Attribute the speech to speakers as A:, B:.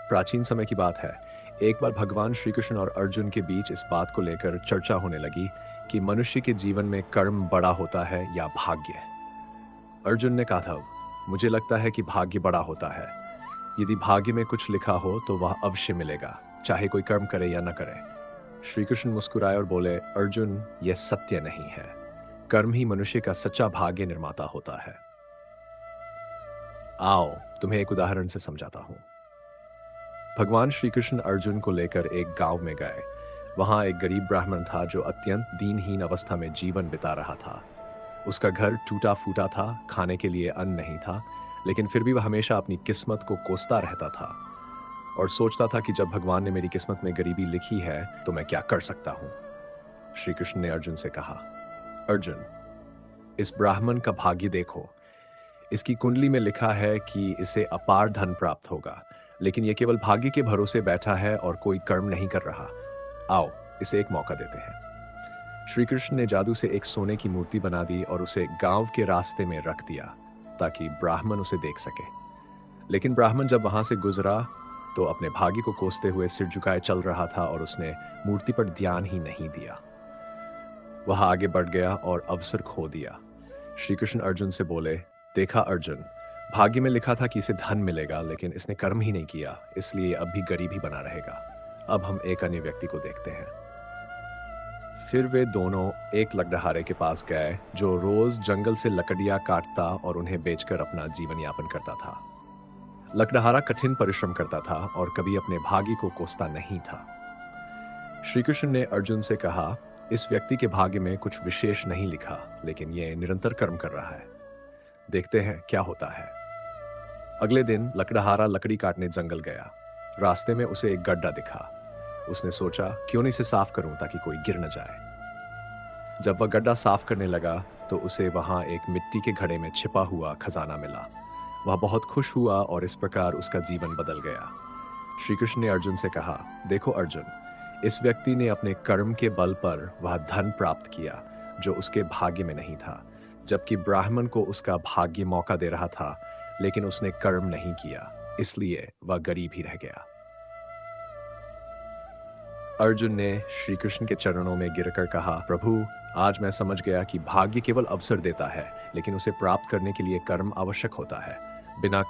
A: प्राचीन समय की बात है। एक बार भगवान श्री कृष्ण और अर्जुन के बीच इस बात को लेकर चर्चा होने लगी कि मनुष्य के जीवन में कर्म बड़ा होता है या भाग्य। अर्जुन ने कहा था, मुझे लगता है कि भाग्य बड़ा होता है। यदि भाग्य में कुछ लिखा हो तो वह अवश्य मिलेगा, चाहे कोई कर्म करे या न करे। श्री कृष्ण मुस्कुराए और बोले, अर्जुन, यह सत्य नहीं है। कर्म ही मनुष्य का सच्चा भाग्य निर्माता होता है। आओ तुम्हें एक उदाहरण से समझाता हूं। भगवान श्री कृष्ण अर्जुन को लेकर एक गांव में गए। वहां एक गरीब ब्राह्मण था जो अत्यंत दीनहीन अवस्था में जीवन बिता रहा था। उसका घर टूटा फूटा था, खाने के लिए अन्न नहीं था, लेकिन फिर भी वह हमेशा अपनी किस्मत को कोसता रहता था और सोचता था कि जब भगवान ने मेरी किस्मत में गरीबी लिखी है तो मैं क्या कर सकता हूं। श्री कृष्ण ने अर्जुन से कहा, अर्जुन, इस ब्राह्मण का भाग्य देखो। इसकी कुंडली में लिखा है कि इसे अपार धन प्राप्त होगा, लेकिन यह केवल भाग्य के भरोसे बैठा है और कोई कर्म नहीं कर रहा। आओ इसे एक मौका देते हैं। श्री कृष्ण ने जादू से एक सोने की मूर्ति बना दी और उसे गांव के रास्ते में रख दिया ताकि ब्राह्मण उसे देख सके। लेकिन ब्राह्मण जब वहां से गुजरा तो अपने भाग्य को कोसते हुए सिर झुकाए चल रहा था और उसने मूर्ति पर ध्यान ही नहीं दिया। वह आगे बढ़ गया और अवसर खो दिया। श्री कृष्ण अर्जुन से बोले, देखा अर्जुन, भाग्य में लिखा था कि इसे धन मिलेगा, लेकिन इसने कर्म ही नहीं किया, इसलिए अब भी गरीब ही बना रहेगा। अब हम एक अन्य व्यक्ति को देखते हैं। फिर वे दोनों एक लकड़हारे के पास गए जो रोज जंगल से लकड़ियां काटता और उन्हें बेचकर अपना जीवन यापन करता था। लकड़हारा कठिन परिश्रम करता था और कभी अपने भाग्य को कोसता नहीं था। श्री कृष्ण ने अर्जुन से कहा, इस व्यक्ति के भाग्य में कुछ विशेष नहीं लिखा, लेकिन यह निरंतर कर्म कर रहा है। देखते हैं क्या होता है। अगले दिन लकड़हारा लकड़ी काटने जंगल गया। रास्ते में उसे एक गड्ढा दिखा। उसने सोचा, क्यों नहीं इसे साफ करूं ताकि कोई गिर न जाए। जब वह गड्ढा साफ करने लगा तो उसे वहां एक मिट्टी के घड़े में छिपा हुआ खजाना मिला। वह बहुत खुश हुआ और इस प्रकार उसका जीवन बदल गया। श्री कृष्ण ने अर्जुन से कहा, देखो अर्जुन, इस व्यक्ति ने अपने कर्म के बल पर वह धन प्राप्त किया जो उसके भाग्य में नहीं था, जबकि ब्राह्मण को उसका भाग्य मौका दे रहा था, लेकिन उसने कर्म नहीं किया, इसलिए वह गरीब ही रह गया। अर्जुन ने श्री कृष्ण के चरणों में गिरकर कहा, प्रभु, आज मैं समझ गया कि भाग्य केवल अवसर देता है, लेकिन उसे प्राप्त करने के लिए कर्म आवश्यक होता है। बिना